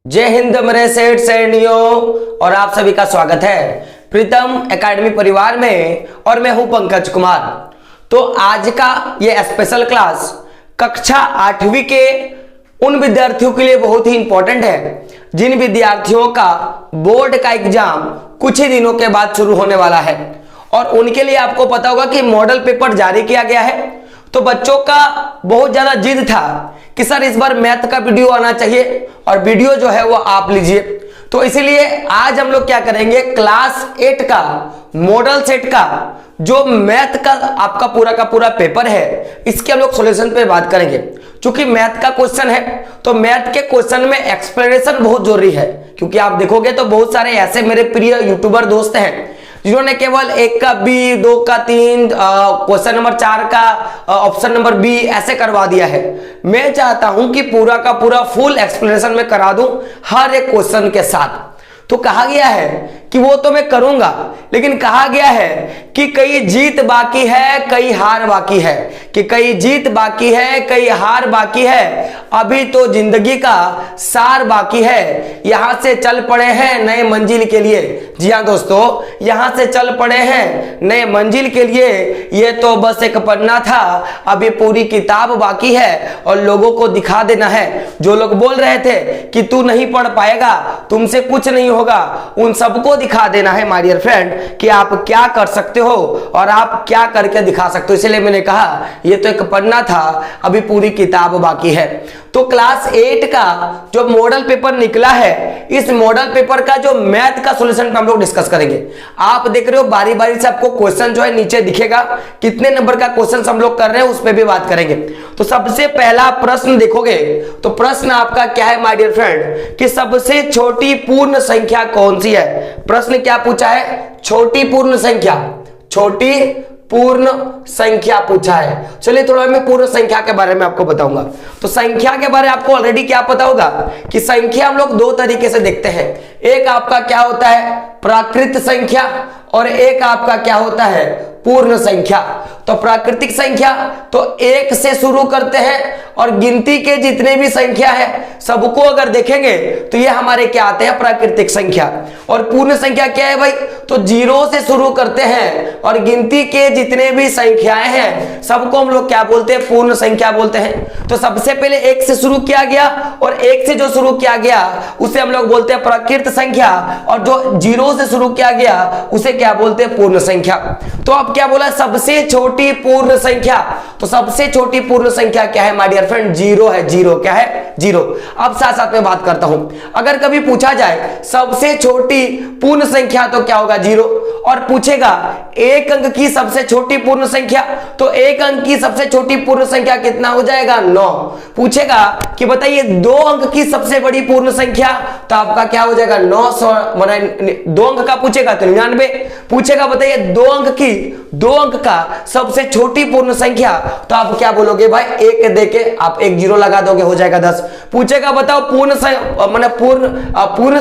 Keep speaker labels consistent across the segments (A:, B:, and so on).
A: जय हिंद मेरे सेठ सैनियों और आप सभी का स्वागत है प्रीतम एकेडमी परिवार में और मैं हूं पंकज कुमार। तो आज का ये स्पेशल क्लास कक्षा 8वीं के उन विद्यार्थियों के लिए बहुत ही इंपॉर्टेंट है जिन विद्यार्थियों का बोर्ड का एग्जाम कुछ ही दिनों के बाद शुरू होने वाला है और उनके लिए आपको पता होगा कि मॉडल पेपर जारी किया गया है। तो बच्चों का बहुत ज्यादा जिद था कि सर इस बार मैथ का वीडियो आना चाहिए और वीडियो जो है वो आप लीजिए। तो इसीलिए आज हम लोग क्या करेंगे, क्लास 8 का मॉडल सेट का जो मैथ का आपका पूरा पेपर है इसके हम लोग सॉल्यूशन पे बात करेंगे। क्योंकि मैथ का क्वेश्चन है तो मैथ के क्वेश्चन में एक्सप्लेनेशन बहुत जरूरी है, क्योंकि आप देखोगे तो बहुत सारे ऐसे मेरे प्रिय यूट्यूबर दोस्त हैं जिन्होंने केवल 1 का बी, 2 का 3, क्वेश्चन नंबर 4 का ऑप्शन नंबर बी ऐसे करवा दिया है। मैं चाहता हूं कि पूरा का पूरा फुल एक्सप्लेनेशन में करा दूं हर एक क्वेश्चन के साथ। तो कहा गया है कि वो तो मैं करूंगा, लेकिन कहा गया है कि कई जीत बाकी है कई हार बाकी है, कि कई जीत बाकी है कई हार बाकी है, अभी तो जिंदगी का सार बाकी है, यहां से चल पड़े हैं नए मंजिल के लिए। जी हां दोस्तों, यहां से चल पड़े हैं नए मंजिल के लिए, ये तो बस एक पन्ना था अभी पूरी किताब बाकी है और लोगों को दिखा देना है। जो लोग बोल रहे थे कि तू नहीं पढ़ पाएगा, तुमसे कुछ नहीं होगा, उन सबको दिखा देना है माय डियर फ्रेंड कि आप क्या कर सकते हो और आप क्या करके दिखा सकते हो। इसलिए मैंने कहा ये तो एक पन्ना था अभी पूरी किताब बाकी है। तो क्लास 8 का जो मॉडल पेपर निकला है, इस मॉडल पेपर का जो मैथ का सॉल्यूशन हम लोग डिस्कस करेंगे। आप देख रहे हो बारी बारी से आपको क्वेश्चन जो है नीचे दिखेगा, कितने नंबर का क्वेश्चन हम लोग कर रहे हैं उस पर भी बात करेंगे। तो सबसे पहला प्रश्न देखोगे तो प्रश्न आपका क्या है माय डियर फ्रेंड कि सबसे छोटी पूर्ण संख्या कौन सी है। प्रश्न क्या पूछा है, छोटी पूर्ण संख्या, छोटी पूर्ण संख्या पूछा है। चलिए थोड़ा मैं पूर्ण संख्या के बारे में आपको बताऊंगा। तो संख्या के बारे में आपको ऑलरेडी क्या पता होगा कि संख्या हम लोग दो तरीके से देखते हैं। एक आपका क्या होता है प्राकृत संख्या और एक आपका क्या होता है पूर्ण संख्या। तो प्राकृतिक संख्या तो 1 से शुरू करते हैं और गिनती के जितने भी संख्या है सबको अगर देखेंगे तो ये हमारे क्या आते हैं प्राकृतिक संख्या। और पूर्ण संख्या क्या है भाई, तो 0 से शुरू करते हैं और गिनती के जितने भी संख्याएं हैं सबको हम लोग क्या बोलते हैं पूर्ण संख्या बोलते हैं। तो सबसे पहले 1 से शुरू किया गया और 1 से जो शुरू किया गया उसे हम लोग बोलते हैं प्राकृत संख्या और जो 0 से शुरू किया गया उसे क्या बोलते हैं पूर्ण संख्या। तो अब क्या बोला सबसे छोटी पूर्ण संख्या, तो सबसे छोटी पूर्ण संख्या क्या है माय डियर फ्रेंड, 0 है। 0 क्या है 0। अब साथ साथ में बात करता हूं, अगर कभी पूछा जाए सबसे छोटी पूर्ण संख्या तो क्या होगा 0, और पूछेगा एक अंक की सबसे छोटी पूर्ण संख्या तो एक अंक की सबसे छोटी पूर्ण संख्या कितना हो जाएगा 9। पूछेगा कि बताइए 2 अंक की सबसे बड़ी पूर्ण संख्या तो आपका क्या हो जाएगा 900, 2 अंक का पूछेगा तो 99। पूछेगा बताइए 2 अंक का सबसे छोटी पूर्ण संख्या तो आप क्या बोलोगे भाई 1 देके आप 1 0 लगा दोगे, हो जाएगा 10। पूछेगा बताओ पूर्ण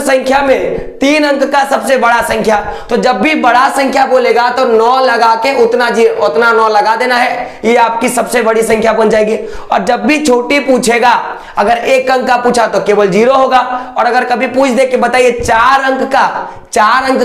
A: संख्या में 3 अंक का सबसे बड़ा संख्या, तो जब भी बड़ा संख्या बोलेगा तो 9 लगा के उतना 9 लगा देना है, ये आपकी सबसे बड़ी संख्या बन जाएगी। और जब भी छोटी पूछेगा अगर 1 अंक का पूछा तो केवल 0 होगा, और अगर कभी पूछ दे कि बताइए 4 अंक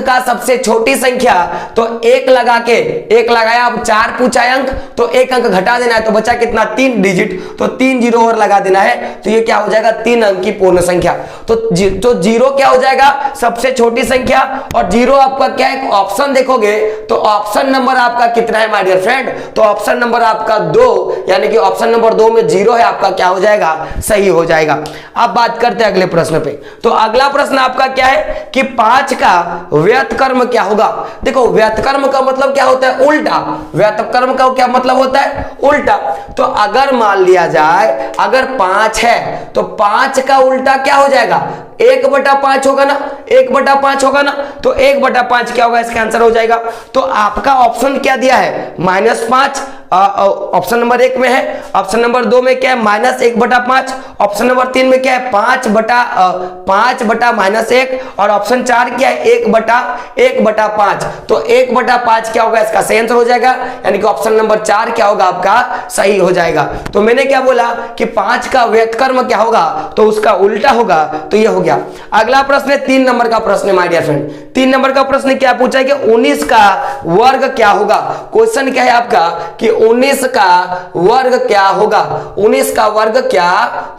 A: का सबसे छोटी संख्या तो 1 लगा के 1 लगाया, अब 4 पूछा है अंक तो 1 अंक घटा देना है तो बचा कितना 3 डिजिट, तो 3 0 और लगा देना है तो ये क्या हो जाएगा 3 अंक की पूर्ण संख्या। तो 0 क्या हो जाएगा सबसे छोटी संख्या और 0 आपका क्या है ऑप्शन देखोगे तो ऑप्शन नंबर आपका कितना है माय डियर फ्रेंड, तो ऑप्शन नंबर आपका 2, यानी कि ऑप्शन नंबर 2 में 0 है, आपका क्या हो जाएगा सही हो जाएगा। अब बात करते हैं अगले प्रश्न पे। तो अगला प्रश्न आपका क्या है कि 5 का व्युत्क्रम क्या होगा। देखो व्युत्क्रम का मतलब क्या होता है उल्टा, व्युत्क्रम का क्या मतलब होता है उल्टा। तो अगर मान लिया जाए अगर 5 है तो 5 का उल्टा क्या हो जाएगा 1/5 होगा ना, 1/5 होगा ना, तो 1/5 क्या होगा इसका आंसर हो जाएगा। तो आपका ऑप्शन क्या दिया है -5, ऑप्शन नंबर 1 में है, ऑप्शन नंबर 2 में क्या है -1/5, ऑप्शन नंबर 3 में क्या है 5/-1 और ऑप्शन 4 क्या है 1/5। तो 1/5 क्या होगा इसका सही आंसर हो जाएगा, यानी कि ऑप्शन नंबर 4 क्या होगा आपका सही हो जाएगा। तो मैंने क्या बोला कि 5 का व्युत्क्रम क्या होगा तो उसका उल्टा होगा, तो ये हो गया गया। अगला प्रश्न है 3 नंबर का प्रश्न है माय डियर फ्रेंड। 3 नंबर का प्रश्न क्या पूछा है कि 19 का वर्ग क्या होगा। क्वेश्चन क्या है आपका कि 19 का वर्ग क्या होगा, 19 का वर्ग क्या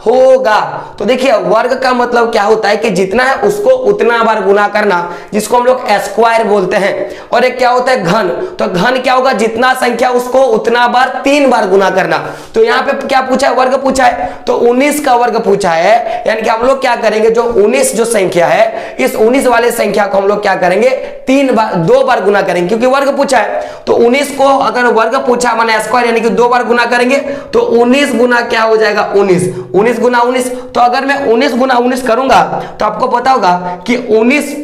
A: होगा। तो देखिए वर्ग का मतलब क्या होता है कि जितना है उसको उतना बार गुना करना, जिसको हम लोग स्क्वायर बोलते हैं। और एक क्या होता है घन, तो घन क्या होगा, जितना संख्या उसको उतना बार 3 बार गुना करना। तो यहाँ पे क्या पूछा है, वर्ग पूछा है, तो 19 का वर्ग पूछा है। यानी कि हम लोग क्या करेंगे, जो 19 जो संख्या है, इस 19 वाले संख्या को हम लोग क्या करेंगे, 2 बार गुना करेंगे, क्योंकि वर्ग पूछा है। तो 19 को अगर वर्ग पूछा माने स्क्वायर यानी कि 2 बार गुना करेंगे, तो 19 गुना क्या हो जाएगा 19, 19 गुना 19। तो अगर मैं 19 गुना 19 करूंगा तो आपको पता होगा कि 19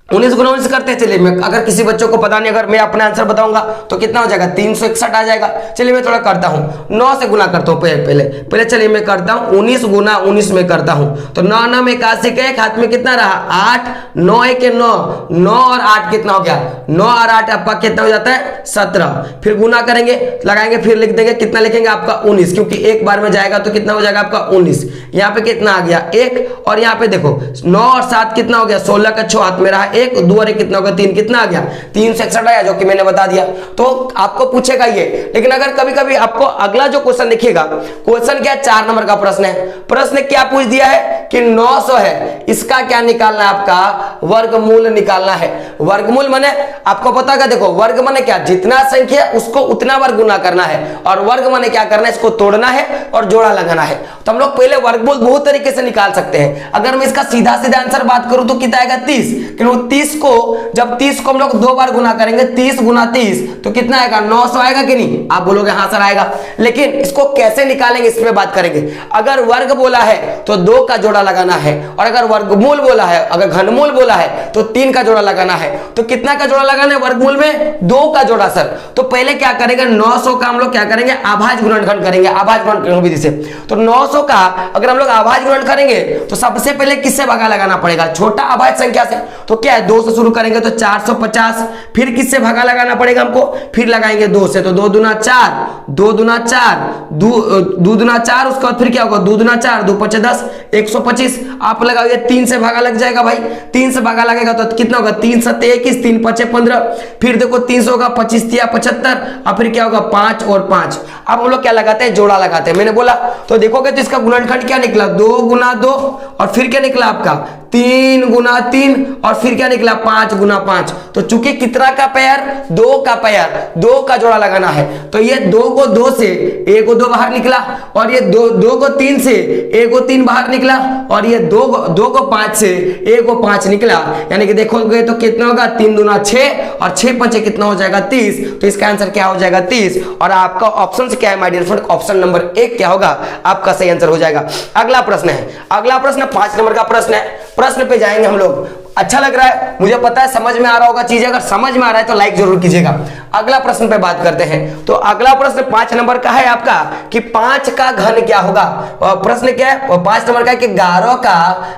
A: गुना 19 करते हैं। चलिए मैं, अगर किसी बच्चों को पता नहीं, अगर मैं अपना आंसर बताऊंगा तो कितना हो जाएगा 361 आ जाएगा। चलिए मैं थोड़ा करता हूं, 9 से गुना करता हूं पहले चलिए मैं करता हूं 19 गुना 19 में करता हूं। तो 9 9 में 81 का एक हाथ में कितना रहा 8, 9 1 9, 9 और 8 कितना हो गया 9 और 8 आपका कितना हो जाता है 17। फिर गुना करेंगे, लगाएंगे, फिर लिख देंगे, कितना लिखेंगे आपका 19, क्योंकि एक बार में जाएगा तो कितना हो जाएगा आपका 19। यहाँ पे कितना आ गया 1, और यहाँ पे देखो 9 और 7 कितना हो गया 16 का 6 हाथ में रहा 1, 2 और 1 कितना होगा 3, कितना आ गया 361 आया, जो कि मैंने बता दिया। तो आपको पूछेगा ये, लेकिन अगर कभी कभी आपको अगला जो क्वेश्चन देखिएगा, क्वेश्चन क्या 4 नंबर का प्रश्न है। प्रश्न क्या पूछ दिया है कि 900 है, इसका क्या निकालना है, आपका वर्गमूल निकालना है। वर्गमूल माने आपको पता है, देखो वर्ग माने क्या, जितना संख्या उसको उतना बार गुना करना है, और वर्ग माने क्या करना है, इसको तोड़ना है और जोड़ा लगाना है। तो हम लोग पहले वर्गमूल बहुत तरीके से निकाल सकते हैं। अगर मैं इसका सीधा सीधा आंसर बात करूं तो कितना आएगा 30, क्योंकि 30 को जब 30 को हम लोग 2 बार गुना करेंगे, 30 गुना 30 तो कितना आएगा 900 आएगा कि नहीं। आप बोलोगे हाँ सर आएगा, लेकिन इसको कैसे निकालेंगे इसमें बात करेंगे। अगर वर्ग बोला है तो 2 का जोड़ा लगाना है, और अगर वर्गमूल बोला है, अगर घनमूल बोला है तो 3 का जोड़ा लगाना है। तो कितना का जोड़ा लगाना है वर्गमूल में 2 का जोड़ा सर। तो पहले क्या करेंगे 900 का हम लोग क्या करेंगे अभाज्य गुणनखंड करेंगे, अभाज्य गुणनखंड विधि से। तो 900 का अगर हम लोग अभाज्य गुणनखंड करेंगे तो सबसे पहले किससे भागा लगाना पड़ेगा, छोटा अभाज्य संख्या से। तो क्या है 2 से शुरू करेंगे तो 450, फिर किससे भागा लगाना पड़ेगा हमको, फिर लगाएंगे 2 से, तो 2 दूना 4, 2 दूना 4, 2 दूना 4, उसके बाद फिर क्या होगा 2 दूना 4, 2 5 10, 125। आप लगाओगे 3 से भागा लग जाएगा भाई, 3 से भागा लगेगा तो कितना होगा 3 7 21, 3 5 15, फिर देखो 300 होगा 25 3 75, और फिर क्या होगा 5 और 5। अब हम लोग क्या लगाते हैं जोड़ा लगाते हैं, मैंने बोला। तो देखोगे तो इसका गुणनखंड क्या निकला 2 गुना 2, और फिर क्या निकला आपका 3 गुना 3, और फिर क्या निकला 5 गुना 5। तो चूंकि कितना का पेयर 2 का पेयर, 2 का जोड़ा लगाना है, तो ये 2 को 2 से 1 को 2 बाहर निकला, और ये 2 को 3 से 1 को 3 बाहर निकला, और ये 2 को 5 से 1 को 5 निकला। यानी कि देखोगे तो कितना होगा 3 दूना 6, और 6 5 कितना हो जाएगा 30। तो इसका आंसर क्या हो जाएगा 30। और आपका ऑप्शन क्या है my dear friend, option number 1 क्या होगा आपका सही आंसर हो जाएगा। अगला प्रश्न है, अगला प्रश्न 5 नंबर का प्रश्न है। प्रश्न पे जाएंगे हम लोग। अच्छा लग रहा है, मुझे पता है समझ में आ रहा होगा चीजें, अगर समझ में आ रहा है तो लाइक जरूर कीजिएगा। अगला प्रश्न पे बात करते हैं। तो अगला प्रश्न 5 नंबर का है आपका कि 5 का घन क्या होगा। प्रश्न क्या है 5 नंबर का कि 11 का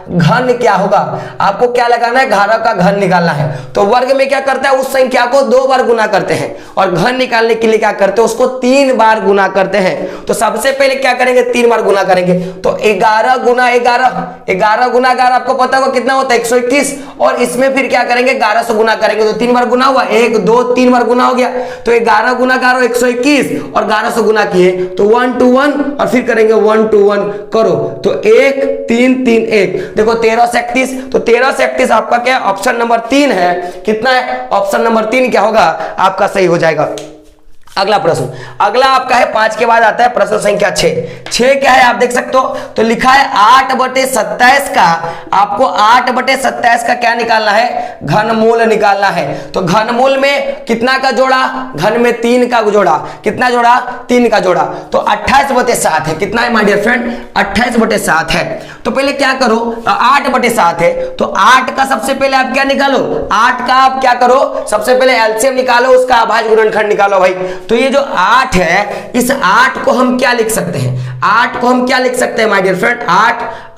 A: घन क्या होगा। आपको क्या लगाना है 11 का घन निकालना है। तो वर्ग में क्या करता है उस संख्या को 2 बार गुना करते हैं, और घन निकालने के लिए क्या करते हैं उसको 3 बार गुना करते हैं। तो सबसे पहले क्या करेंगे 3 बार गुना करेंगे। तो 11 गुना 11, 11 गुना 11 आपको पता होगा कितना होता है 121, और इसमें फिर क्या करेंगे 11 से गुना करेंगे। तो 3 बार गुना हुआ, 1 2 3 बार गुना हो गया। तो 11 गुना 11 121, और 11 से गुना किए तो 1 2 1, और फिर करेंगे 1 2 1 करो तो 1 3 3 1। देखो 13 से 31, तो 13 से 31 आपका क्या है ऑप्शन नंबर 3 है। कितना है ऑप्शन नंबर 3 क्या होगा आपका सही हो जाएगा। अगला प्रश्न, अगला आपका है 5 के बाद आता है प्रश्न संख्या 6 क्या है आप देख सकते हो। तो लिखा है 8/27 का, आपको 8/27 का क्या निकालना है घनमूल निकालना है। तो घनमूल में कितना का जोड़ा, घन में 3 का जोड़ा, कितना जोड़ा 3 का जोड़ा। तो 28/7 है। कितना है माय डियर फ्रेंड 28/7 है। तो पहले क्या करो 8/7 है, तो 8 का सबसे पहले आप क्या निकालो 8 का आप क्या करो सबसे पहले एलसीएम निकालो, उसका अभाज्य गुणनखंड निकालो भाई। तो ये जो 8 है, इस 8 को हम क्या लिख सकते हैं, 8 को हम क्या लिख सकते हैं माय डियर फ्रेंड,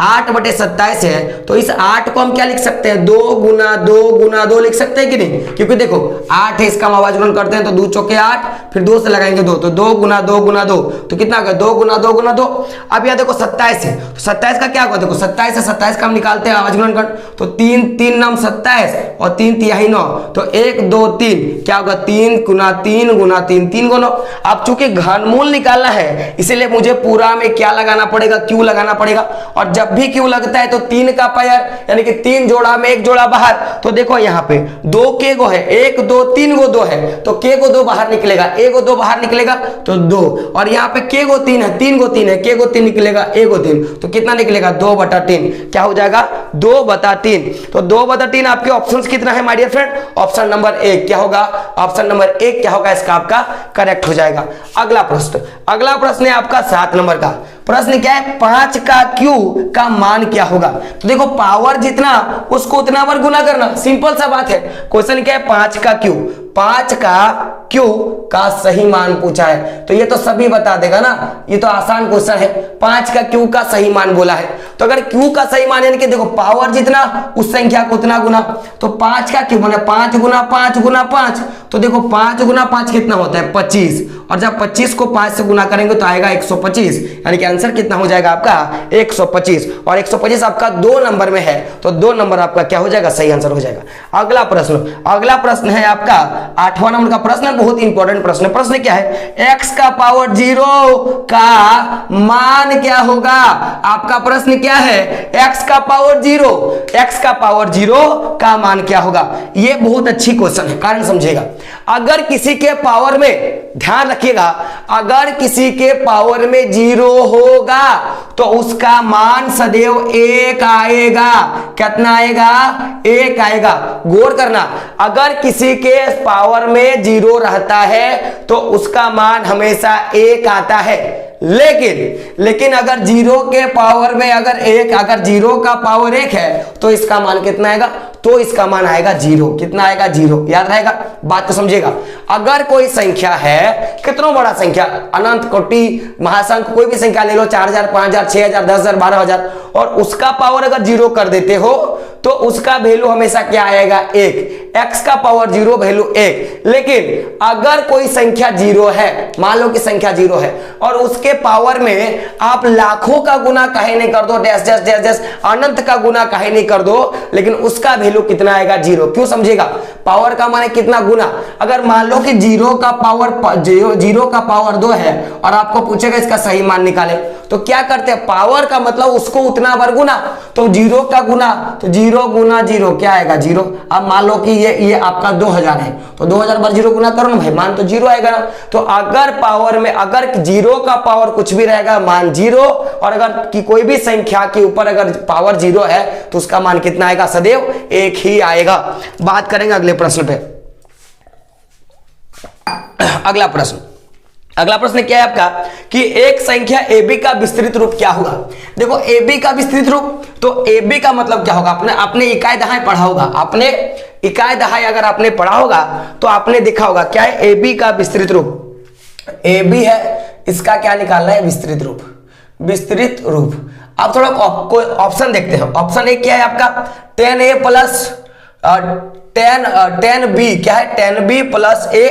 A: 8 बटे 27 है, तो इस 8 को हम क्या लिख सकते हैं, 2 गुना 2 गुना 2 लिख सकते हैं कि नहीं, क्योंकि देखो 8 है, इसका हम आवाज गुणन करते हैं तो 2 चौके 8, फिर 2 से लगाएंगे 2, तो 2 गुना 2 गुना 2, तो कितना होगा, 2 गुना 2 गुना 2। अब यहाँ देखो 27 है, तो 27 का क्या होगा, देखो 27 से 27 का हम निकालते हैं आवाज गुणन कर, तो 3 3 9 27 और 3 तिहाई 9, तो 1 2 3 क्या होगा, 3 गुना 3 गुना 3 3 गुना। अब चूंकि घनमूल निकालना है इसलिए मुझे पूरा में क्या लगाना पड़ेगा, क्यू लगाना पड़ेगा, और जब भी क्यू लगता है तो 3 का पायर यानी कि 3 जोड़ा में 1 जोड़ा बाहर, तो देखो यहाँ पे 2 के गो है, 1 2 3 गो 2 है, तो के गो 2 बाहर निकलेगा, ए गो 2 बाहर निकलेगा तो 2, और यहाँ पे के गो 3 है, 3 गो 3 है, के गो 3 निकलेगा, ए गो 3, तो कितना निकलेगा 2/3, क्या हो जाएगा 2/3। तो 2/3 आपके ऑप्शन कितना है my dear friend, option number 1 क्या होगा, ऑप्शन नंबर 1 क्या होगा, इसका आपका करेक्ट हो जाएगा। अगला प्रश्न है आपका 7 नंबर का प्रश्न, क्या है 5 का क्यू का मान क्या होगा। तो देखो पावर जितना उसको उतना बार गुना करना, सिंपल सा बात है। क्वेश्चन क्या है 5 का क्यू, 5 का क्यू का सही मान पूछा है, तो ये तो सभी बता देगा ना, ये तो आसान क्वेश्चन है। 5 का क्यू का सही मान बोला है, तो अगर क्यू का सही मान यानी कि देखो पावर जितना उस संख्या को उतना गुना, तो 5 का क्यू माने 5 गुना 5 गुना 5, तो देखो 5 गुना 5 कितना होता है 25, और जब 25 को 5 से गुना करेंगे तो आएगा 125, यानी कि आंसर कितना हो जाएगा आपका 125, और 125 आपका 2 नंबर में है, तो 2 नंबर आपका क्या हो जाएगा, सही आंसर हो जाएगा। अगला प्रश्न है आपका 8वां नंबर का प्रश्न, बहुत इंपॉर्टेंट प्रश्न। प्रश्न क्या है, x का पावर 0 का मान क्या होगा। आपका प्रश्न क्या है, x का पावर 0, x का पावर 0 का मान क्या होगा। ये बहुत अच्छी क्वेश्चन है, कारण समझेगा। अगर किसी के पावर में, ध्यान रखिएगा, अगर किसी के पावर में 0 होगा तो उसका मान सदैव 1 आएगा। कितना आएगा, 1 आएगा। गौर करना, अगर किसी के पावर में 0 रहता है तो उसका मान हमेशा 1 आता है, लेकिन अगर 0 के पावर में अगर 0 का पावर 1 है तो इसका मान कितना आएगा, तो इसका मान आएगा 0। कितना आएगा, 0। याद रहेगा, बात को समझिएगा। अगर कोई संख्या है, कितना बड़ा संख्या, अनंत कोटि महासंख्य कोई भी संख्या ले लो, 4000 5000 6000 10000 12000, और उसका पावर अगर 0 कर देते हो तो उसका वैल्यू हमेशा क्या आएगा, 1। x का पावर 0 वैल्यू 1। लेकिन अगर कोई संख्या 0 है, मान लो कि संख्या 0 है और उसके पावर में आप लाखों का गुना काहे नहीं कर दो, डैश डैश डैश डैश अनंत का गुना काहे नहीं कर दो, लेकिन उसका वैल्यू कितना आएगा, 0। क्यों समझेगा, पावर का माने कितना गुना। अगर मान लो कि 0 का पावर 2 है और आपको पूछेगा इसका सही मान निकाले, तो क्या करते हैं, पावर का मतलब उसको उतना बार गुना, तो 0 का गुना, तो 0 गुना 0 क्या आएगा, 0। अब मान लो कि ये आपका 2000 है, तो 2000 बार 0 गुना करो ना भाई, मान तो 0 आएगा ना। तो अगर पावर में अगर 0 का पावर कुछ भी रहेगा मान 0, और अगर कि कोई भी संख्या के ऊपर अगर पावर 0 है तो उसका मान कितना आएगा, सदैव 1 ही आएगा। बात करेंगे अगले प्रश्न पे। अगला प्रश्न क्या है आपका कि एक संख्या AB का विस्तृत रूप क्या होगा। देखो AB का विस्तृत रूप, तो AB का मतलब क्या होगा, आपने इकाई दहाई पढ़ा होगा, आपने इकाई दहाई अगर आपने पढ़ा होगा तो आपने देखा होगा क्या है AB का विस्तृत रूप। AB है, इसका क्या निकालना है, विस्तृत रूप। आप थोड़ा ऑप्शन देखते हैं। ऑप्शन ए क्या है आपका 10A प्लस 10B, क्या है 10B plus A।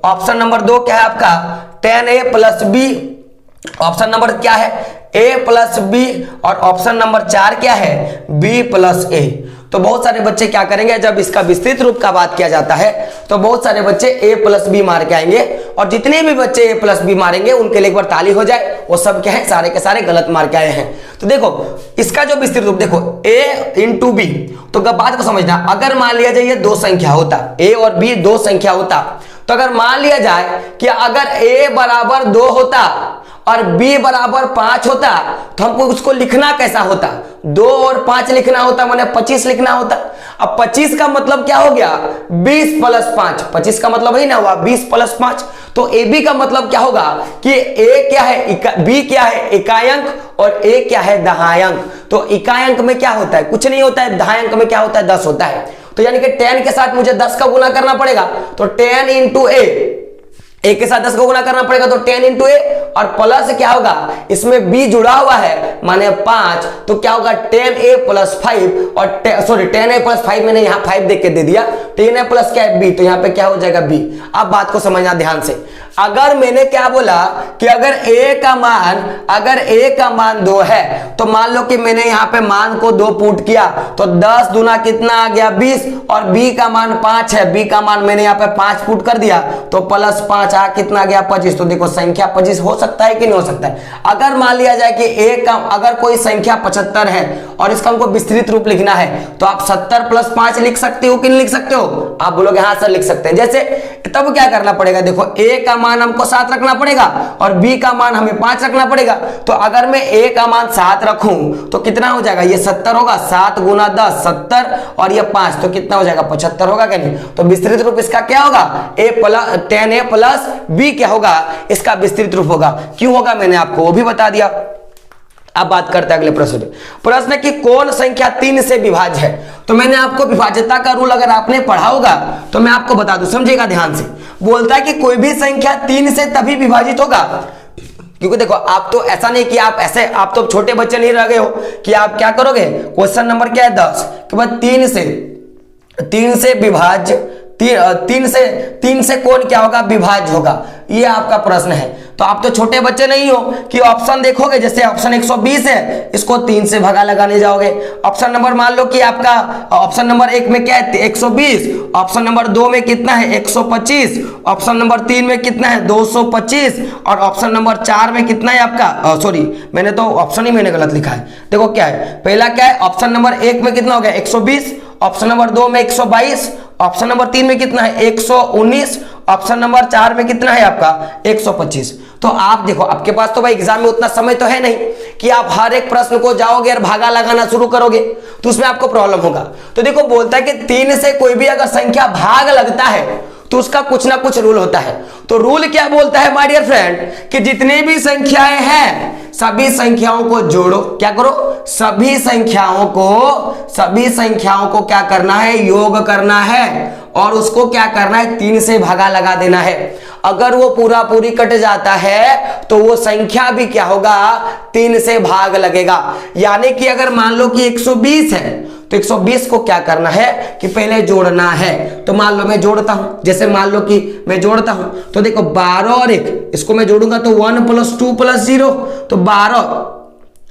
A: Option number 2 क्या है आपका 10A plus B। Option number क्या है A प्लस B, और ऑप्शन नंबर 4 क्या है B प्लस A। तो बहुत सारे बच्चे क्या करेंगे, जब इसका विस्तृत रूप का बात किया जाता है तो बहुत सारे बच्चे A प्लस B मार के आएंगे, और जितने भी बच्चे A प्लस B मारेंगे उनके लिए एक बार ताली हो जाए, वो सब क्या है, सारे के सारे गलत मार के आए हैं। तो देखो इसका जो विस्तृत रूप देखो A इंटू B, तो बात को समझना, अगर मान लिया जाए ये 2 संख्या होता, A और B 2 संख्या होता, तो अगर मान लिया जाए कि अगर A बराबर 2 होता और B बराबर 5 होता, तो हमको उसको लिखना कैसा होता, 2 और 5 लिखना होता, माने 25 लिखना होता। अब 25 का मतलब क्या हो गया, 20 प्लस 5। 25 का मतलब ही ना हुआ 20 प्लस 5। तो AB का मतलब क्या होगा कि A क्या है, B क्या है इकायांक, और A क्या है दहायांक। तो इकायांक में क्या होता है, कुछ नहीं होता है, दहायांक में क्या होता है, 10 होता है। तो यानी कि 10 के साथ मुझे 10 का गुना करना पड़ेगा, तो 10 इंटू A ए के साथ 10 को गुना करना पड़ेगा तो 10 इंटू ए, और प्लस क्या होगा, इसमें बी जुड़ा हुआ है माने 5, तो क्या होगा 10a प्लस 5, और सॉरी 10a प्लस 5 मैंने यहाँ 5 देख के दे दिया, 10a प्लस क्या है बी, तो यहाँ पे क्या हो जाएगा बी। अब बात को समझना ध्यान से, अगर मैंने क्या बोला कि अगर a का मान 2 है, तो मान लो कि मैंने यहाँ पे मान को 2 पुट किया, तो 10 दूना कितना आ गया 20, और b का मान 5 है, b का मान मैंने यहाँ पे 5 पुट कर दिया, तो प्लस 5 आ कितना गया 25। तो देखो संख्या 25 हो सकता है कि नहीं हो सकता है। अगर मान लिया जाए कि a का अगर कोई संख्या 75 है और इसका हमको विस्तृत रूप लिखना है, तो आप 70 प्लस 5 लिख सकते हो कि नहीं लिख सकते हो, आप बोलोगे हाँ सर लिख सकते हैं। जैसे तब क्या करना पड़ेगा, देखो a का मान हमको 7 रखना पड़ेगा और b का मान हमें 5 रखना पड़ेगा। तो अगर मैं a का मान 7 रखूं तो कितना हो जाएगा, ये 70 होगा, 7 गुना 10 70, और ये 5 तो कितना हो जाएगा 75 होगा क्या नहीं। तो विस्तृत रूप इसका क्या होगा, a plus 10a plus b क्या होगा, इसका विस्तृत रूप होगा। क्यों होगा मैंने आपको वो भी बता दिया। अब बात करते हैं अगले प्रश्न पे। प्रश्न कि कौन संख्या 3 से विभाज्य है। तो मैंने आपको विभाज्यता का रूल अगर आपने पढ़ा होगा तो मैं आपको बता दूं, समझिएगा ध्यान से। बोलता है कि कोई भी संख्या 3 से तभी विभाजित होगा, क्योंकि देखो आप तो ऐसा नहीं कि आप ऐसे, आप तो छोटे बच्चे नहीं रह गए हो कि आप क्या करोगे, क्वेश्चन नंबर क्या है 10 के बाद 3 से विभाज्य, 3 से कौन क्या होगा विभाज्य होगा, ये आपका प्रश्न है। तो आप तो छोटे बच्चे नहीं हो कि ऑप्शन देखोगे, जैसे ऑप्शन 120 है, इसको 3 से भगा लगाने जाओगे। ऑप्शन नंबर मान लो कि आपका ऑप्शन नंबर 1 में क्या है 120, ऑप्शन नंबर 2 में कितना है 125, ऑप्शन नंबर 3 में कितना है 225, और ऑप्शन नंबर 4 में कितना है आपका, सॉरी मैंने तो ऑप्शन ही मैंने गलत लिखा है। देखो क्या है, पहला क्या है, ऑप्शन नंबर 1 में कितना हो गया 120, ऑप्शन नंबर 2 में 122, ऑप्शन नंबर 3 में कितना है 119, ऑप्शन नंबर 4 में कितना है आपका 125। तो आप देखो आपके पास तो भाई एग्जाम में उतना समय तो है नहीं कि आप हर एक प्रश्न को जाओगे और भागा लगाना शुरू करोगे, तो उसमें आपको प्रॉब्लम होगा। तो देखो बोलता है कि 3 से कोई भी अगर संख्या भाग लगता है तो उसका कुछ ना कुछ रूल होता है। तो रूल क्या बोलता है माय डियर फ्रेंड, कि जितने भी संख्याएं हैं सभी संख्याओं को जोड़ो, क्या करो, सभी संख्याओं को क्या करना है, योग करना है, और उसको क्या करना है 3 से भागा लगा देना है। अगर वो पूरा पूरी कट जाता है तो वो संख्या भी क्या होगा 3 से भाग लगेगा। यानी कि अगर मान लो कि 120 है तो 120 को क्या करना है कि पहले जोड़ना है। तो मान लो मैं जोड़ता हूं, जैसे मान लो कि मैं जोड़ता हूं, तो देखो 12 और 1 इसको मैं जोड़ूंगा तो 1 + 2 + 0, तो 12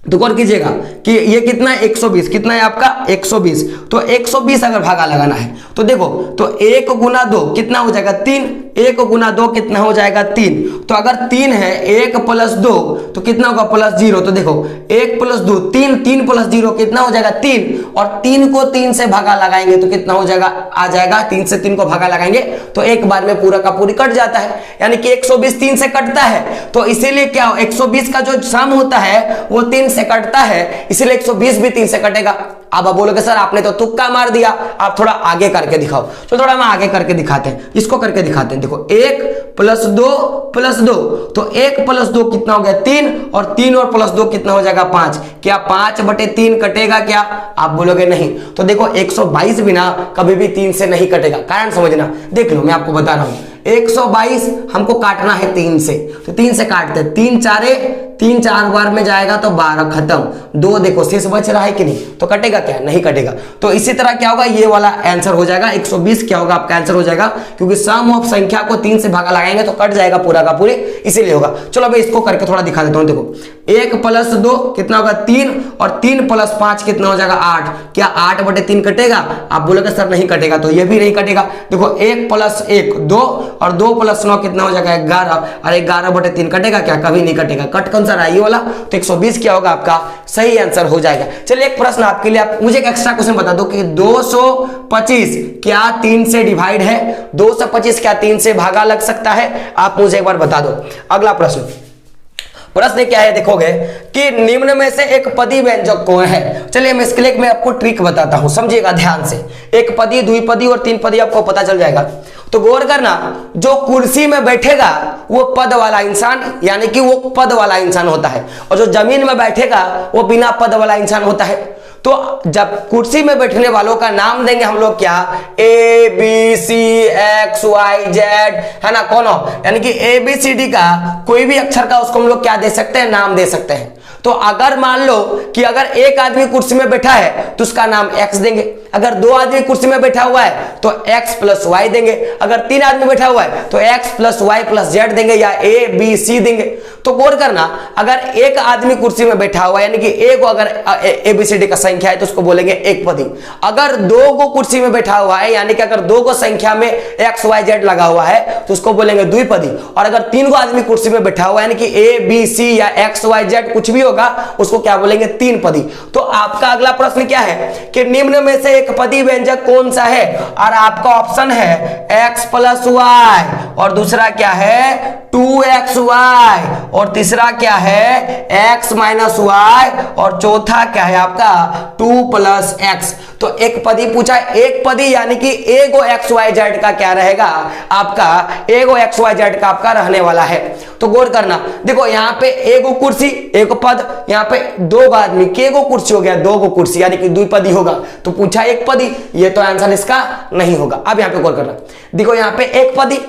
A: तो गौर कीजिएगा कि ये कितना है 120, कितना है आपका 120। तो 120 अगर भागा लगाना है तो देखो, तो 1 गुना 2 कितना हो जाएगा 3, 1 गुना 2 कितना हो जाएगा 3। तो अगर 3 है 1 + 2 तो कितना होगा +0। तो देखो 1 + 2 3, 3 + 0 कितना हो जाएगा 3, और 3 को 3 से भागा लगाएंगे तो कितना हो जाएगा, आ जाएगा 3 से 3 को भागा लगाएंगे तो एक बार में पूरा का पूरी कट जाता है। यानी कि 120 3 से कटता है, तो इसीलिए क्या 120 का जो सम होता है वो 3 से कटता है, इसलिए 120 भी 3 से कटेगा। अब आप बोलोगे सर आपने तो तुक्का मार दिया, आप थोड़ा आगे करके दिखाओ। तो थोड़ा हम आगे करके दिखाते हैं, इसको करके दिखाते हैं। देखो 1 + 2 + 2, तो 1 + 2 कितना हो गया 3, और 3 और +2 कितना हो जाएगा 5। क्या 5/3 कटेगा क्या, आप बोलोगे नहीं। तो देखो 122 भी ना कभी भी 3 से नहीं कटेगा, कारण समझना, देख लो मैं आपको बता रहा हूं। 122 हमको काटना है 3 से, तो 3 से काटते हैं, 3 4 बार में जाएगा तो 12 खत्म। 2 देखो शेष बच रहा है कि नहीं, तो कटेगा क्या, नहीं कटेगा। तो इसी तरह क्या होगा, ये वाला आंसर हो जाएगा 120 क्या होगा आपका आंसर हो जाएगा, क्योंकि सम ऑफ संख्या को 3 से भागा लगाएंगे तो कट जाएगा पूरा का पूरी, इसीलिए होगा। चलो मैं इसको करके थोड़ा दिखा देता हूं। देखो 1 + 2 कितना होगा 3, और 3 + 5 कितना हो जाएगा 8। क्या 8/3 कटेगा, आप बोलोगे सर नहीं कटेगा, तो ये भी नहीं कटेगा। देखो 1 + 1 2, और 2 + 9 कितना हो जाएगा 11, और 11/3 कटेगा क्या, कभी नहीं कटेगा। कट कौन सा रहा ये वाला, तो 120 क्या होगा आपका सही आंसर हो जाएगा। चलिए एक प्रश्न आपके लिए, आप मुझे एक एक्स्ट्रा क्वेश्चन बता दो कि 225 क्या 3 से डिवाइड है, 225 क्या 3 से भागा लग सकता है, आप मुझे एक बार बता दो। अगला प्रश्न क्या है, देखोगे कि निम्न में से एक पदी व्यंजक कौन है। चलिए मैं इसके लिए मैं आपको ट्रिक बताता हूं, समझिएगा ध्यान से। एक पदी, द्विपदी और 3 पदी आपको पता चल जाएगा। तो गौर करना, जो कुर्सी में बैठेगा वो पद वाला इंसान, यानी कि वो पद वाला इंसान होता है, और जो जमीन में बैठेगा वो बिना पद वाला इंसान होता है। तो जब कुर्सी में बैठने वालों का नाम देंगे हम लोग क्या, A B C X Y Z, है ना, कौन हो, यानी कि ए बी सी डी का कोई भी अक्षर का उसको हम लोग क्या दे सकते हैं, नाम दे सकते हैं। तो अगर मान लो कि अगर एक आदमी कुर्सी में बैठा है तो उसका नाम एक्स देंगे, अगर दो आदमी कुर्सी में बैठा हुआ है तो एक्स प्लस वाई देंगे, अगर तीन आदमी बैठा हुआ है तो X plus Y plus Z देंगे या ए बी सी देंगे। तो गौर करना, अगर एक आदमी कुर्सी में बैठा हुआ है यानी कि एक अगर ए बी सी डी का संख्या है तो उसको बोलेंगे एक पदी। अगर दो को कुर्सी में बैठा हुआ है यानी कि अगर दो को संख्या में एक्स वाई जेड लगा हुआ है तो उसको बोलेंगे द्विपदी। और अगर तीन को आदमी कुर्सी में बैठा हुआ है यानी कि ए बी सी या एक्स वाई जेड कुछ भी होगा उसको क्या बोलेंगे, तीन पदी। तो आपका अगला प्रश्न क्या है कि निम्न में से एक पदी व्यंजक कौन सा है, और आपका ऑप्शन है x प्लस वाई, और दूसरा क्या है 2xy, और तीसरा क्या है x माइनस वाई, और चौथा क्या है आपका 2 प्लस एक्स। तो एक पदी पूछा, एक पदी यानी कि एगो एक्स वाई जेड का क्या रहेगा, आपका एगो एक्स वाई जेड का आपका रहने वाला है। तो गौर करना, देखो यहाँ पे एगो कुर्सी एक पद, यहाँ पे दो आदमी के गो कुर्सी हो गया, दो गो कुर्सी यानी कि द्विपदी होगा। तो पूछा एक पदी, ये तो आंसर इसका नहीं होगा। अब यहाँ पे गौर करना, देखो यहाँ पे एक पदी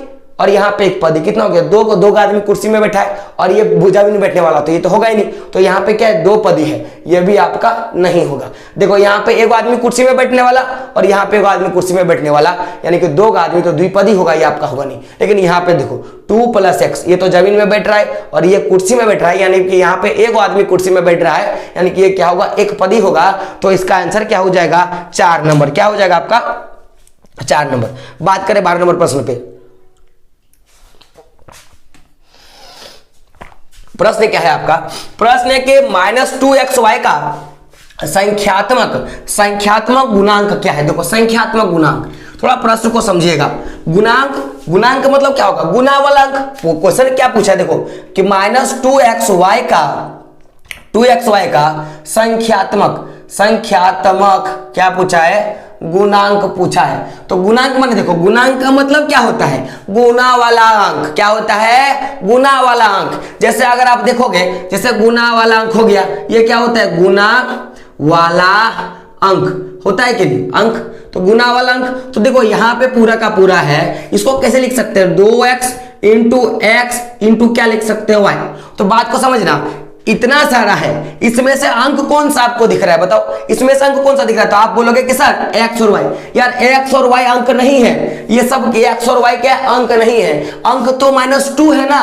A: और यहाँ पे एक पदी, कितना हो गया, दो आदमी कुर्सी में बैठा है और ये भुजा भी नहीं बैठने वाला, तो ये तो होगा ही नहीं। तो यहाँ पे क्या है, दो पदी है, ये भी आपका नहीं होगा। देखो यहाँ पे एक आदमी कुर्सी में बैठने वाला और यहाँ पे एक आदमी कुर्सी में बैठने वाला, यानी कि दो आदमी, तो द्विपदी होगा, ये आपका होगा नहीं। लेकिन यहाँ पे देखो 2 प्लस एक्स, ये तो जमीन में बैठ रहा है और ये कुर्सी में बैठ रहा है, यानी कि यहाँ पे एक आदमी कुर्सी में बैठ रहा है, यानी कि ये क्या होगा, एक पदी होगा। तो इसका आंसर क्या हो जाएगा, 4 नंबर। क्या हो जाएगा आपका 4 नंबर। बात करें 12 नंबर प्रश्न पे। प्रश्न क्या है आपका, प्रश्न है कि -2xy का संख्यात्मक गुणांक क्या है। देखो संख्यात्मक गुणांक, थोड़ा प्रश्न को समझिएगा। गुणांक मतलब क्या होगा, गुना वाला अंक। क्वेश्चन क्या पूछा है, देखो कि -2xy का संख्यात्मक क्या पूछा है, गुणांक पूछा है। तो गुणांक माने देखो, गुणांक का मतलब क्या होता है, गुना वाला अंक। क्या होता है, गुना वाला अंक। जैसे अगर आप देखोगे, जैसे गुना वाला अंक हो गया, ये क्या होता है, गुना वाला अंक होता है कि नहीं, अंक। तो गुना वाला अंक, तो देखो यहाँ पे पूरा का पूरा है, इसको कैसे लिख सकते हैं, 2x इंटू क्या लिख सकते हो, y। तो बात को समझना, इतना सारा है, इसमें से अंक कौन सा आपको दिख रहा है, बताओ इसमें से अंक कौन सा दिख रहा है। तो आप बोलोगे कि सर x और y, यार x और y अंक नहीं है, ये सब x और y क्या अंक नहीं है, अंक तो -2 है ना,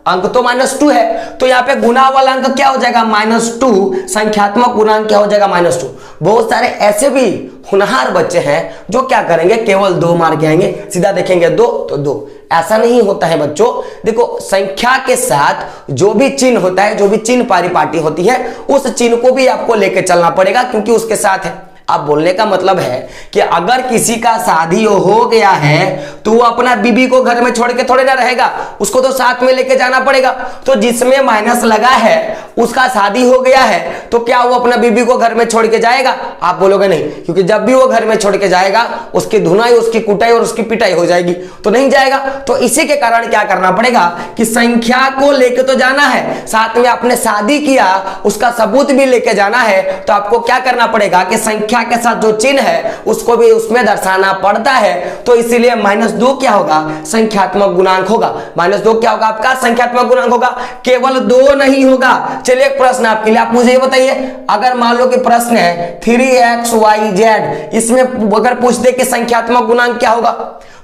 A: अंक तो -2 है। तो यहाँ पे गुना वाला अंक क्या हो जाएगा, -2। संख्यात्मक गुणांक क्या हो जाएगा, -2। बहुत सारे ऐसे भी होनहार बच्चे हैं जो क्या करेंगे, केवल 2 मार के आएंगे, सीधा देखेंगे 2 तो 2। ऐसा नहीं होता है बच्चों। देखो संख्या के साथ जो भी चिन्ह होता है, जो भी चिन्ह पारिपाटी होती है, उस चिन्ह को भी आपको लेके चलना पड़ेगा, क्योंकि उसके साथ है। अब बोलने का मतलब है कि अगर किसी का शादी हो गया है तो वो अपना बीबी को घर में छोड़ के थोड़े ना रहेगा, उसको तो साथ में लेके जाना पड़ेगा। तो जिसमें माइनस लगा है उसका शादी हो गया है, तो क्या वो अपना बीबी को घर में छोड़ के जाएगा, आप बोलोगे नहीं, क्योंकि जब भी वो घर में छोड़ के जाएगा उसकी धुनाई, उसकी कुटाई और उसकी पिटाई हो जाएगी, तो नहीं जाएगा। तो इसी के कारण क्या करना पड़ेगा कि संख्या को लेके तो जाना है, साथ में आपने शादी किया उसका सबूत भी लेके जाना है। तो आपको क्या करना पड़ेगा कि संख्या के साथ जो चिन्ह है उसको भी उसमें दर्शाना पड़ता है। तो इसीलिए -2 क्या होगा, संख्यात्मक गुणांक होगा। -2 क्या होगा आपका, संख्यात्मक गुणांक होगा, केवल 2 नहीं होगा। चलिए एक प्रश्न आपके लिए, आप मुझे ये बताइए, अगर मान लो कि प्रश्न है 3xyz, इसमें अगर पूछ दे कि संख्यात्मक गुणांक क्या होगा,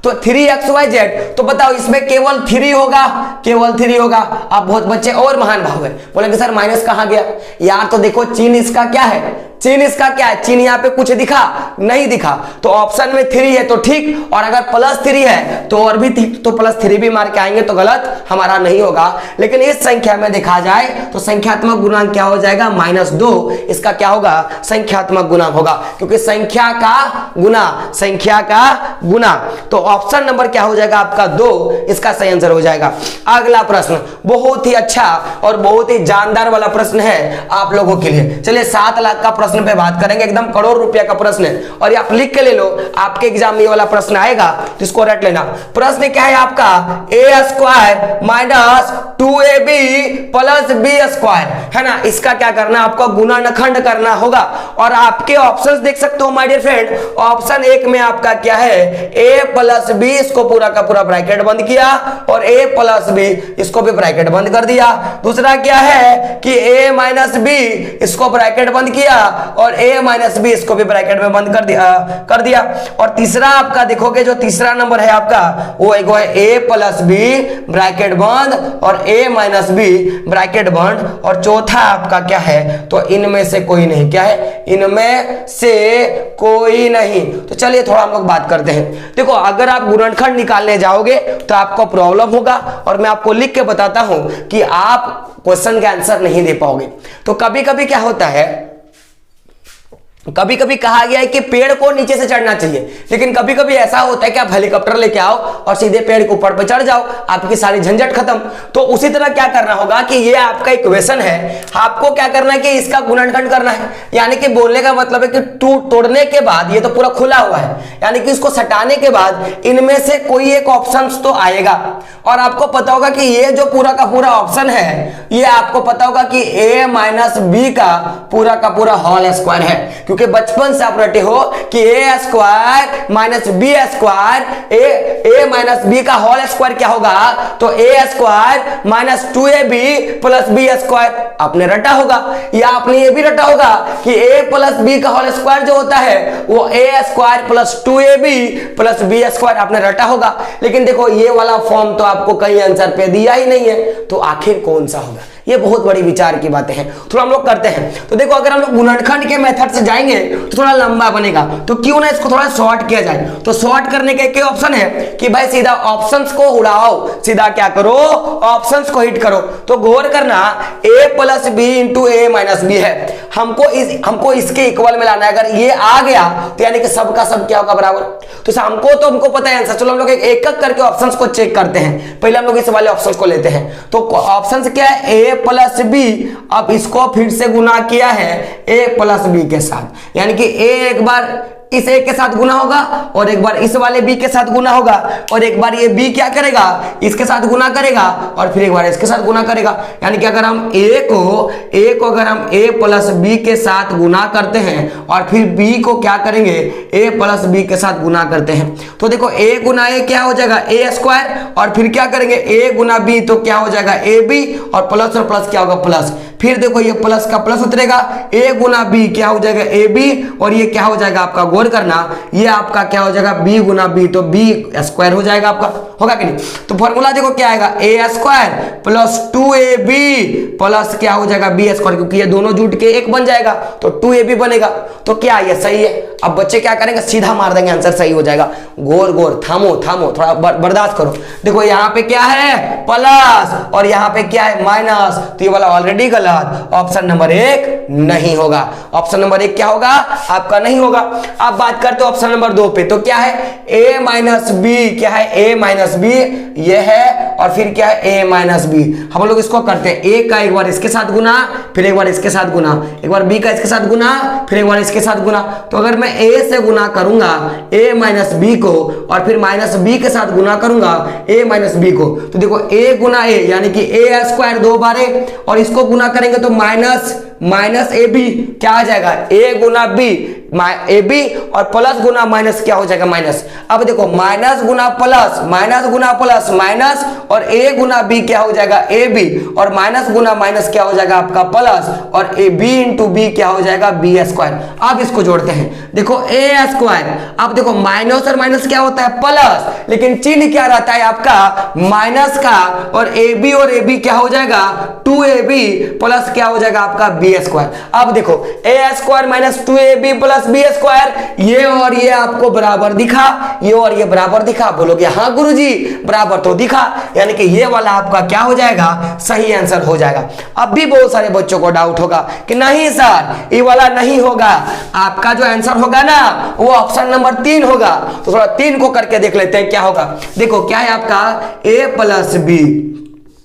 A: तो 3xyz, तो बताओ इसमें केवल 3 होगा, केवल 3 होगा। आप बहुत बच्चे और महान भाव है, बोलेंगे सर माइनस कहां गया, यार तो देखो चिन्ह इसका क्या है, चिन्ह इसका क्या है, चिन्ह यहाँ पे कुछ दिखा नहीं दिखा, तो ऑप्शन में 3 है तो ठीक, और अगर +3 है तो और भी ठीक, तो +3 भी मार के आएंगे तो गलत हमारा नहीं होगा। लेकिन इस संख्या में देखा जाए तो संख्यात्मक गुणांक क्या हो जाएगा, -2। इसका क्या होगा, संख्यात्मक गुणांक होगा, क्योंकि संख्या का गुना। तो ऑप्शन नंबर क्या हो जाएगा आपका 2, इसका सही आंसर हो जाएगा। अगला प्रश्न बहुत ही अच्छा और बहुत ही जानदार वाला प्रश्न है आप लोगों के लिए। चलिए 7 लाख का प्रश्न प्रश्न पे बात करेंगे, एकदम करोड़ रुपया का प्रश्न है और ये आप लिख के ले लो, आपके एग्जाम में ये वाला प्रश्न आएगा तो इसको रट लेना। प्रश्न क्या है आपका, a square minus 2ab plus B square, है ना। इसका क्या करना, आपको गुणा नखंड करना होगा और आपके ऑप्शंस देख सकते हो माय डियर फ्रेंड। ऑप्शन एक में आपका क्या है, a प्लस बी, इसको पूरा का पूरा ब्रैकेट बंद किया और a प्लस बी इसको भी ब्रैकेट बंद कर दिया। दूसरा क्या है कि a माइनस बी, इसको ब्रैकेट बंद किया और a माइनस बी इसको भी ब्रैकेट में बंद कर दिया। और तीसरा आपका देखोगे, जो तीसरा नंबर है आपका वो एक है a प्लस बी ब्रैकेट बंद और a माइनस बी ब्रैकेट बंद। और चौथा आपका क्या है, तो इनमें से कोई नहीं, क्या है, इनमें से कोई नहीं। तो चलिए थोड़ा हम लोग बात करते हैं। देखो अगर आप गुणनखंड निकालने जाओगे तो आपको प्रॉब्लम होगा और मैं आपको लिख के बताता हूं कि आप क्वेश्चन का आंसर नहीं दे पाओगे। तो कभी कभी क्या होता है, कभी कभी कहा गया है कि पेड़ को नीचे से चढ़ना चाहिए, लेकिन कभी कभी ऐसा होता है कि आप हेलीकॉप्टर लेके आओ और सीधे पेड़ के ऊपर पर चढ़ जाओ, आपकी सारी झंझट खत्म। तो उसी तरह क्या करना होगा कि ये आपका इक्वेशन है, आपको क्या करना है कि इसका गुणनखंड करना है। यानी कि बोलने का मतलब है कि तोड़ने के बाद ये तो पूरा खुला हुआ है, यानी कि इसको सटाने के बाद इनमें से कोई एक ऑप्शन तो आएगा। और आपको पता होगा कि ये जो पूरा का पूरा ऑप्शन है, ये आपको पता होगा कि a माइनस बी का पूरा होल स्क्वायर है, क्योंकि बचपन से आप रटे हो कि a square minus B square, a minus B का होल स्क्वायर क्या होगा, तो a square minus 2ab plus B square आपने रटा होगा। या आपने ये भी रटा होगा कि a प्लस बी का होल स्क्वायर जो होता है वो a square plus 2ab plus B square आपने रटा होगा। लेकिन देखो ये वाला फॉर्म तो आपको कहीं आंसर पे दिया ही नहीं है, तो आखिर कौन सा होगा, ये बहुत बड़ी विचार की बातें हैं। थोड़ा हम लोग करते हैं। तो देखो अगर हम लोग गुणनखंड के मेथड से जाएंगे तो थोड़ा लंबा बनेगा, तो क्यों ना इसको थोड़ा शॉर्ट किया जाए। तो शॉर्ट करने के क्या ऑप्शन है कि भाई सीधा ऑप्शंस को उड़ाओ, सीधा क्या करो, ऑप्शंस को हिट करो। तो गौर करना, a plus B into A minus B है, हमको इसके इक्वल में लाना है। अगर ये आ गया तो यानी कि सब का सब क्या होगा, बराबर। तो हमको पता है आंसर। चलो हम लोग एक एक करके ऑप्शंस को चेक करते हैं। पहले हम लोग इस वाले ऑप्शंस को लेते हैं। तो ऑप्शंस क्या है, a प्लस बी, अब इसको फिर से गुना किया है a प्लस बी के साथ, यानी कि a एक बार इस a के साथ गुना होगा और एक बार इस वाले b के साथ गुना होगा और एक बार ये b क्या करेगा, इसके साथ गुना करेगा और फिर एक बार इसके साथ गुना करेगा। यानी कि अगर हम a को अगर हम a प्लस बी के साथ गुना करते हैं और फिर b को क्या करेंगे, a प्लस बी के साथ गुना करते हैं, तो देखो a गुना a क्या हो जाएगा, a स्क्वायर, और फिर क्या करेंगे a गुना b, तो क्या हो जाएगा ab, और प्लस क्या होगा, प्लस। फिर देखो ये प्लस का प्लस उतरेगा, a गुना b क्या हो जाएगा, ab, और ये क्या हो जाएगा आपका, गौर करना, ये आपका क्या हो जाएगा, b गुना b, तो b स्क्वायर हो जाएगा आपका, होगा कि नहीं। तो फॉर्मूला देखो क्या आएगा, a square plus 2ab plus क्या हो जाएगा, b स्क्वायर, क्योंकि ये दोनों जुट के एक बन जाएगा तो 2ab बनेगा। तो क्या ये सही है। अब बच्चे क्या करेंगे, सीधा मार देंगे, आंसर सही हो जाएगा। गोर थामो थोड़ा बर्दाश्त करो। देखो यहाँ पे क्या है, प्लस, और यहाँ पे क्या है, माइनस, तो ये वाला ऑलरेडी गलत, ऑप्शन नंबर 1 नहीं होगा। ऑप्शन नंबर 1 क्या होगा, आपका नहीं होगा। अब बात करते हैं ऑप्शन नंबर 2 पे। तो क्या है, a माइनस बी, क्या है, a माइनस बी ये है, और फिर क्या है, a माइनस बी। हम लोग इसको करते हैं, a का एक बार इसके साथ गुना, फिर एक बार इसके साथ गुना, एक बार b का इसके साथ गुना, फिर एक बार इसके साथ गुना। तो अगर मैं a से गुना करूंगा a माइनस बी को और फिर माइनस b के साथ गुना करूंगा a माइनस बी को, तो देखो a गुना a यानी कि a स्क्वायर 2 बार है, और इसको गुना करेंगे तो माइनस ए बी क्या आ जाएगा, a गुना b ए बी, और प्लस गुना माइनस क्या हो जाएगा, माइनस। अब देखो माइनस गुना प्लस माइनस, और a गुना b क्या हो जाएगा, ए बी, और माइनस गुना माइनस क्या हो जाएगा आपका प्लस, और ए बी इंटू बी क्या हो जाएगा, बी स्क्वायर। अब इसको जोड़ते हैं, देखो a स्क्वायर, अब देखो माइनस और माइनस क्या होता है, प्लस, लेकिन चिन्ह क्या रहता है आपका, माइनस का, और ए बी और ए बी क्या हो जाएगा, 2ab प्लस क्या हो जाएगा आपका, बी स्क्वायर। अब देखो a square minus 2ab plus B square, ये और ये आपको बराबर दिखा, ये और ये बराबर दिखा, बोलोगे हाँ गुरुजी बराबर तो दिखा, यानी कि ये वाला आपका क्या हो जाएगा, सही आंसर हो जाएगा। अब भी बहुत सारे बच्चों को डाउट होगा कि नहीं सर ये वाला नहीं होगा, आपका जो आंसर होगा ना वो ऑप्शन नंबर 3 होगा। तो थोड़ा 3 को करके देख लेते हैं क्या होगा। देखो क्या है आपका, a plus B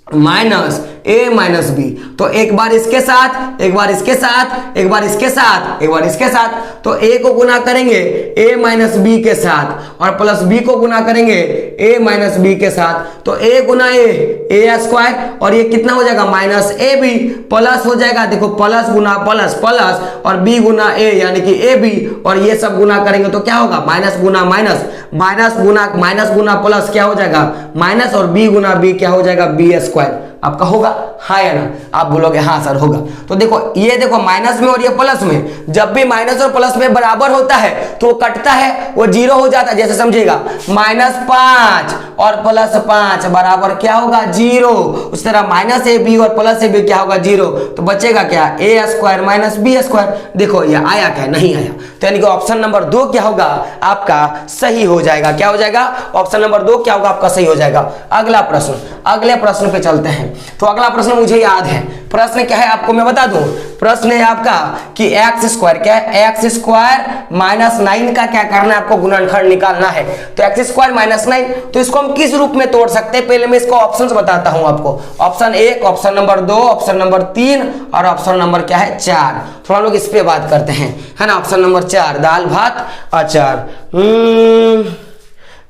A: minus a minus B. तो एक बार इसके साथ, एक बार इसके साथ, एक बार इसके साथ, एक बार इसके साथ, तो a को गुना करेंगे a माइनस बी के साथ और प्लस b को गुना करेंगे a माइनस बी के साथ। तो a गुना a स्क्वायर और ये कितना हो जाएगा माइनस ए बी, प्लस हो जाएगा, देखो प्लस गुना प्लस प्लस और b गुना a यानी कि ए बी, और ये सब गुना करेंगे तो क्या होगा माइनस गुना माइनस, माइनस गुना प्लस क्या हो जाएगा माइनस, और b गुना b क्या हो जाएगा बी स्क्वायर। आपका होगा हाँ या ना? आप बोलोगे हाँ सर होगा। तो देखो ये देखो माइनस में और ये प्लस में, जब भी माइनस और प्लस में बराबर होता है तो वो कटता है, वो जीरो हो जाता है। जैसे समझिएगा -5 और +5 बराबर क्या होगा जीरो, उस तरह माइनस ए बी और प्लस ए बी क्या होगा जीरो। तो बचेगा क्या a square minus B square. देखो ये आया क्या? नहीं आया। तो यानी कि ऑप्शन नंबर 2 क्या होगा आपका सही हो जाएगा। क्या हो जाएगा? ऑप्शन नंबर 2 क्या होगा आपका सही हो जाएगा। अगला प्रश्न, अगले प्रश्न पे चलते हैं। तो अगला प्रश्न मुझे याद है, प्रश्न क्या है आपको मैं बता दूं। प्रश्न है आपका कि एक्स स्क्वायर क्या है, एक्स स्क्वायर माइनस 9 का क्या करना है आपको गुणनखंड निकालना है। तो एक्स स्क्वायर माइनस 9, तो इसको हम किस रूप में तोड़ सकते हैं पहले मैं इसको ऑप्शंस बताता हूं आपको। Option 1, option number 2, option number 3 और ऑप्शन नंबर क्या है 4। थोड़ा लोग इस पे बात करते हैं है ना। ऑप्शन नंबर 4 दाल भात अचार।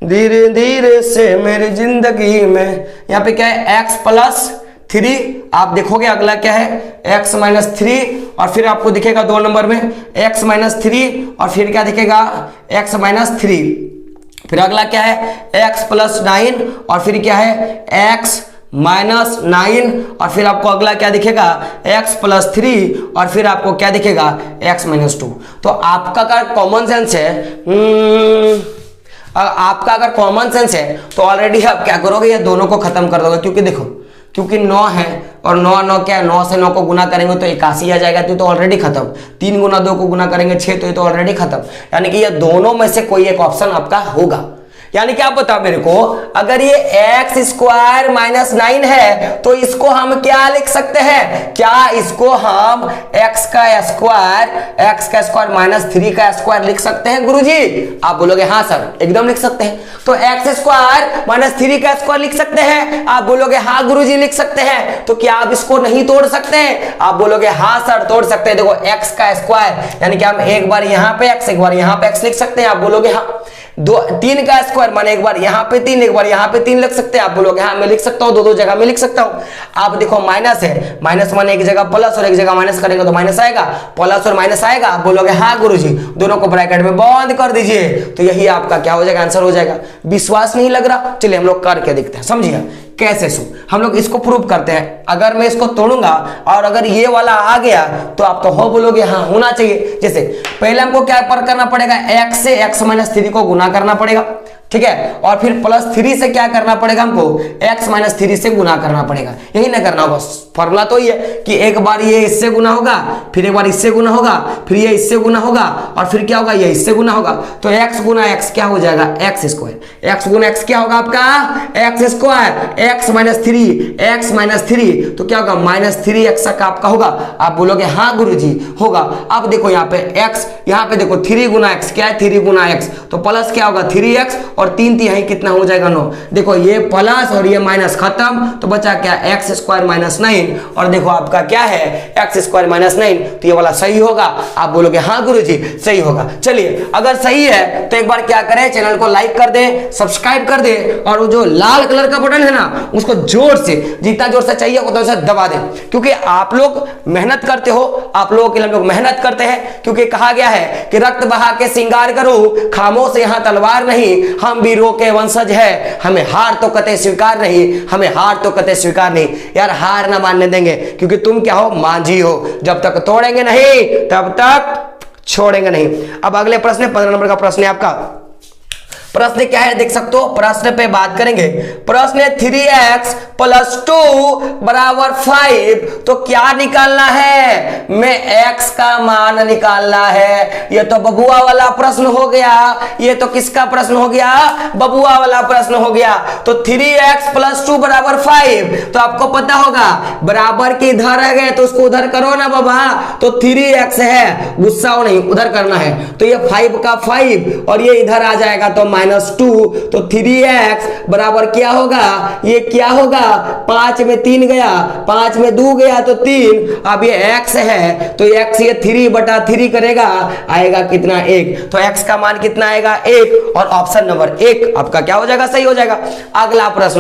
A: धीरे धीरे से मेरी जिंदगी में, यहाँ पे क्या है x प्लस 3, आप देखोगे अगला क्या है x माइनस 3 और फिर आपको दिखेगा 2 नंबर में x माइनस 3 और फिर क्या दिखेगा x माइनस 3। फिर अगला क्या है x प्लस 9 और फिर क्या है x माइनस 9 और फिर आपको अगला क्या दिखेगा x प्लस 3 और फिर आपको क्या दिखेगा x माइनस 2। तो आपका अगर कॉमन सेंस है, आपका अगर कॉमन सेंस है तो ऑलरेडी आप क्या करोगे ये दोनों को खत्म कर दोगे। क्योंकि देखो क्योंकि 9 है और 9 क्या है, 9 से 9 को गुना करेंगे तो 81 आ जाएगा, तो ऑलरेडी खत्म। 3 गुना 2 को गुना करेंगे 6, तो ये तो ऑलरेडी खत्म। यानी कि ये दोनों में से कोई एक ऑप्शन आपका होगा। यानी कि आप बताओ मेरे को, अगर ये एक्स स्क्वायर माइनस 9 है तो इसको हम क्या लिख सकते हैं? क्या इसको हम एक्स का स्क्वायर माइनस 3 का स्क्वायर लिख सकते हैं गुरुजी? आप बोलोगे हाँ सर एकदम लिख सकते हैं। तो एक्स स्क्वायर माइनस 3 का स्क्वायर लिख सकते हैं? आप बोलोगे हाँ गुरुजी लिख सकते हैं। तो क्या आप इसको नहीं तोड़ सकते हैं? आप बोलोगे हाँ सर तोड़ सकते हैं। देखो एक्स का स्क्वायर यानी कि हम एक बार यहाँ पे एक्स एक बार यहाँ पे एक्स लिख सकते हैं। आप बोलोगे हाँ। 3 का स्क्वायर माने एक बार यहाँ पे 3 एक बार यहाँ पे 3 लिख सकते हैं। आप बोलोगे हाँ मैं लिख सकता हूँ, दो जगह में लिख सकता हूँ। आप देखो माइनस है, माइनस माने एक जगह प्लस और एक जगह माइनस करेंगे तो माइनस आएगा, प्लस और माइनस आएगा। आप बोलोगे हाँ गुरुजी, दोनों को ब्रैकेट में बंद कर दीजिए। तो यही आपका क्या हो जाएगा आंसर हो जाएगा। विश्वास नहीं लग रहा? चलिए हम लोग करके देखते हैं, समझिए कैसे सो हम लोग इसको प्रूव करते हैं। अगर मैं इसको तोड़ूंगा और अगर ये वाला आ गया तो आप तो हो बोलोगे हाँ होना चाहिए। जैसे पहले हमको क्या पर करना पड़ेगा, x से x माइनस 3 को गुना करना पड़ेगा, ठीक है, और फिर प्लस 3 से क्या करना पड़ेगा हमको, x माइनस 3 से गुना करना पड़ेगा। यही ना करना होगा। फॉर्मूला तो ये है कि एक बार ये इससे गुना होगा, फिर एक बार इससे गुना होगा, फिर ये इससे गुना होगा और फिर क्या होगा ये इससे गुना होगा। तो x गुना x क्या हो जाएगा x स्क्वायर। x गुना x क्या होगा आपका x स्क्वायर, x माइनस 3 तो क्या होगा माइनस 3x का आपका होगा। आप बोलोगे हाँ गुरुजी होगा। अब देखो यहाँ पे x, यहाँ पे देखो 3 गुना x क्या है 3 गुना x, तो प्लस क्या होगा 3x और 3 यही कितना हो जाएगा 9। देखो ये प्लस और ये माइनस खत्म, तो बचा क्या x स्क्वायर माइनस 9 और देखो आपका क्या है x स्क्वायर माइनस 9। तो ये वाला सही होगा। आप बोलोगे हाँ गुरुजी सही होगा। चलिए अगर सही है तो एक बार क्या करें, चैनल को लाइक कर दे, सब्सक्राइब कर दे और वो जो लाल कलर का बटन है ना उसको जोर से, जितना जोर से चाहिए उतना से दबा दे। क्योंकि आप लोग मेहनत करते हो, आप लोगों के लिए हम लोग मेहनत करते हैं। क्योंकि कहा गया है कि रक्त बहा के श्रृंगार करूं, खामोश यहाँ तलवार नहीं, हम वीरों के वंशज है, हमें हार तो कतई स्वीकार नहीं, हमें हार तो कतई स्वीकार नहीं। यार हार ना मानने देंगे, क्योंकि तुम क्या हो मांझी हो, जब तक तोड़ेंगे नहीं तब तक छोड़ेंगे नहीं। अब अगले प्रश्न 15 नंबर का प्रश्न है आपका। प्रश्न क्या है देख सकते हो, प्रश्न पे बात करेंगे। प्रश्न 3x प्लस 2 बराबर 5, तो क्या निकालना है, में x का मान निकालना है। ये तो बबुआ वाला प्रश्न हो गया, ये तो किसका प्रश्न हो गया, बबुआ वाला प्रश्न हो गया। तो 3x प्लस 2 बराबर 5, तो आपको पता होगा बराबर के इधर आ गए तो उसको उधर करो ना बाबा। तो 3x है, गुस्सा हो नहीं, उधर करना है। तो ये 5 का 5 और ये इधर आ जाएगा तो -2, तो 3x बराबर क्या होगा, ये क्या होगा, 5 में 3 गया, 5 में 2 गया तो 3, अब ये x है तो x ये 3/3 करेगा, आएगा कितना, 1। तो x का मान कितना आएगा, 1, और ऑप्शन नंबर 1 आपका क्या हो जाएगा, सही हो जाएगा। अगला प्रश्न